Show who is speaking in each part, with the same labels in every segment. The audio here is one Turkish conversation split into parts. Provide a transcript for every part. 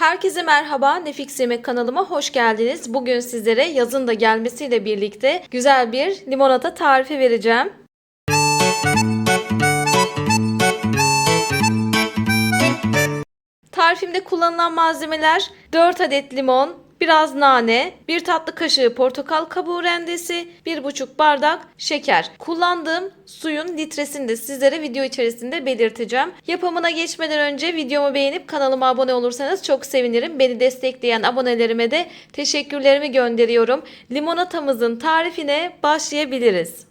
Speaker 1: Herkese merhaba, Nefis Yemek kanalıma hoş geldiniz. Bugün sizlere yazın da gelmesiyle birlikte güzel bir limonata tarifi vereceğim. Tarifimde kullanılan malzemeler 4 adet limon, biraz nane, 1 tatlı kaşığı portakal kabuğu rendesi, 1,5 bardak şeker. Kullandığım suyun litresini de sizlere video içerisinde belirteceğim. Yapımına geçmeden önce videomu beğenip kanalıma abone olursanız çok sevinirim. Beni destekleyen abonelerime de teşekkürlerimi gönderiyorum. Limonatamızın tarifine başlayabiliriz.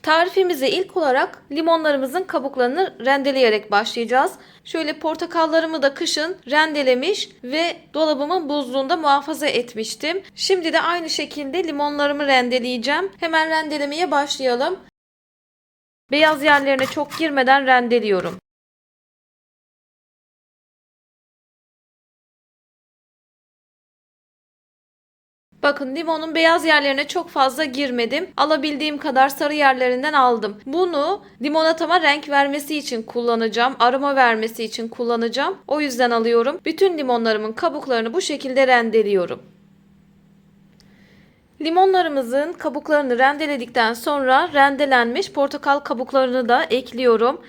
Speaker 1: Tarifimize ilk olarak limonlarımızın kabuklarını rendeleyerek başlayacağız. Şöyle portakallarımı da kışın rendelemiş ve dolabımın buzluğunda muhafaza etmiştim. Şimdi de aynı şekilde limonlarımı rendeleyeceğim. Hemen rendelemeye başlayalım. Beyaz yerlerine çok girmeden rendeliyorum. Bakın limonun beyaz yerlerine çok fazla girmedim. Alabildiğim kadar sarı yerlerinden aldım. Bunu limonatama renk vermesi için kullanacağım. Aroma vermesi için kullanacağım. O yüzden alıyorum. Bütün limonlarımın kabuklarını bu şekilde rendeliyorum. Limonlarımızın kabuklarını rendeledikten sonra rendelenmiş portakal kabuklarını da ekliyorum.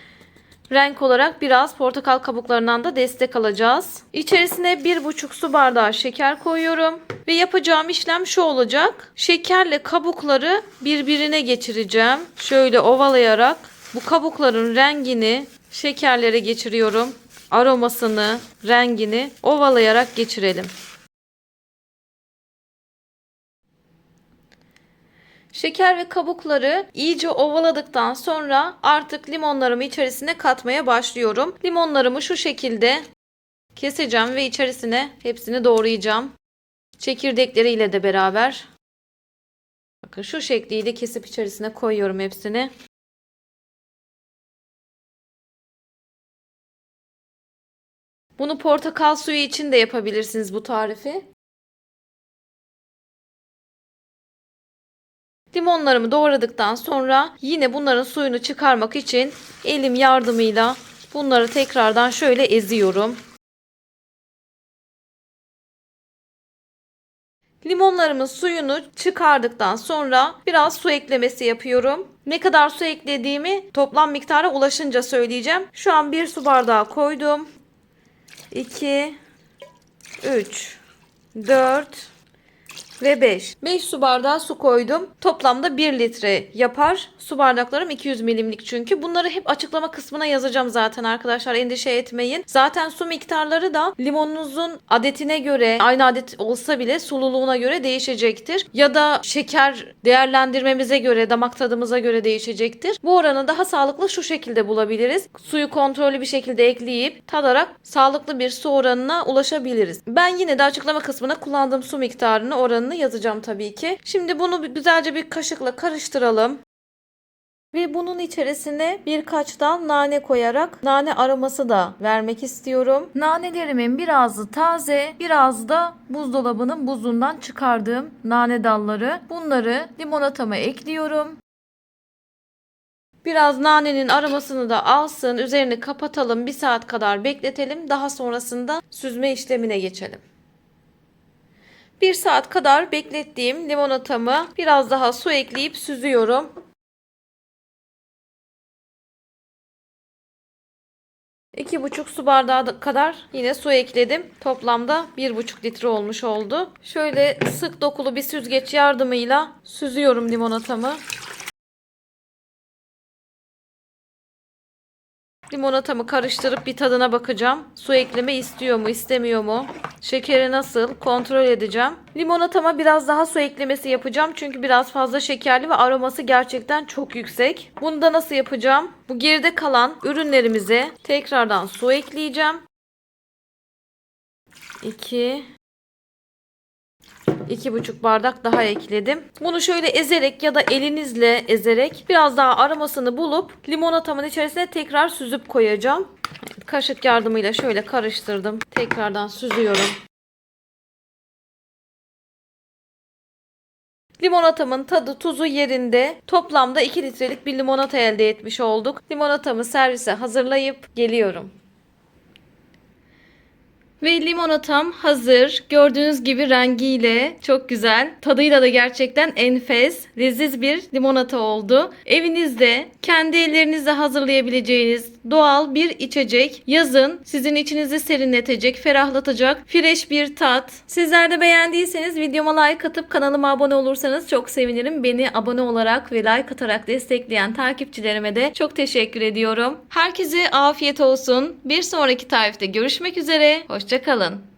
Speaker 1: Renk olarak biraz portakal kabuklarından da destek alacağız. İçerisine 1,5 su bardağı şeker koyuyorum. Ve yapacağım işlem şu olacak. Şekerle kabukları birbirine geçireceğim. Şöyle ovalayarak bu kabukların rengini şekerlere geçiriyorum. Aromasını, rengini ovalayarak geçirelim. Şeker ve kabukları iyice ovaladıktan sonra artık limonlarımı içerisine katmaya başlıyorum. Limonlarımı şu şekilde keseceğim ve içerisine hepsini doğrayacağım. Çekirdekleriyle de beraber. Bakın şu şekliyle kesip içerisine koyuyorum hepsini. Bunu portakal suyu için de yapabilirsiniz bu tarifi. Limonlarımı doğradıktan sonra yine bunların suyunu çıkarmak için elim yardımıyla bunları tekrardan şöyle eziyorum. Limonlarımın suyunu çıkardıktan sonra biraz su eklemesi yapıyorum. Ne kadar su eklediğimi toplam miktara ulaşınca söyleyeceğim. Şu an 1 su bardağı koydum. 2, 3, 4 ve 5. 5 su bardağı su koydum. Toplamda 1 litre yapar. Su bardaklarım 200 milimlik çünkü. Bunları hep açıklama kısmına yazacağım zaten arkadaşlar. Endişe etmeyin. Zaten su miktarları da limonunuzun adetine göre, aynı adet olsa bile sululuğuna göre değişecektir. Ya da şeker değerlendirmemize göre, damak tadımıza göre değişecektir. Bu oranı daha sağlıklı şu şekilde bulabiliriz. Suyu kontrollü bir şekilde ekleyip tadarak sağlıklı bir su oranına ulaşabiliriz. Ben yine de açıklama kısmına kullandığım su miktarını, oranını yazacağım tabii ki. Şimdi bunu güzelce bir kaşıkla karıştıralım. Ve bunun içerisine birkaç dal nane koyarak nane aroması da vermek istiyorum. Nanelerimin birazı taze, biraz da buzdolabının buzundan çıkardığım nane dalları. Bunları limonatama ekliyorum. Biraz nanenin aromasını da alsın. Üzerini kapatalım. 1 saat kadar bekletelim. Daha sonrasında süzme işlemine geçelim. 1 saat kadar beklettiğim limonatamı biraz daha su ekleyip süzüyorum. 2,5 su bardağı kadar yine su ekledim. Toplamda 1,5 litre olmuş oldu. Şöyle sık dokulu bir süzgeç yardımıyla süzüyorum limonatamı. Limonatamı karıştırıp bir tadına bakacağım. Su ekleme istiyor mu, istemiyor mu? Şekeri nasıl? Kontrol edeceğim. Limonatama biraz daha su eklemesi yapacağım. Çünkü biraz fazla şekerli ve aroması gerçekten çok yüksek. Bunu da nasıl yapacağım? Bu geride kalan ürünlerimize tekrardan su ekleyeceğim. 2,5 bardak daha ekledim. Bunu şöyle ezerek ya da elinizle ezerek biraz daha aromasını bulup limonatamın içerisine tekrar süzüp koyacağım. Kaşık yardımıyla şöyle karıştırdım. Tekrardan süzüyorum. Limonatamın tadı tuzu yerinde. Toplamda 2 litrelik bir limonata elde etmiş olduk. Limonatamı servise hazırlayıp geliyorum. Ve limonatam hazır. Gördüğünüz gibi rengiyle çok güzel. Tadıyla da gerçekten enfes, leziz bir limonata oldu. Evinizde kendi ellerinizle hazırlayabileceğiniz doğal bir içecek. Yazın sizin içinizi serinletecek, ferahlatacak, fresh bir tat. Sizler de beğendiyseniz videoma like atıp kanalıma abone olursanız çok sevinirim. Beni abone olarak ve like atarak destekleyen takipçilerime de çok teşekkür ediyorum. Herkese afiyet olsun. Bir sonraki tarifte görüşmek üzere. Hoşça kalın.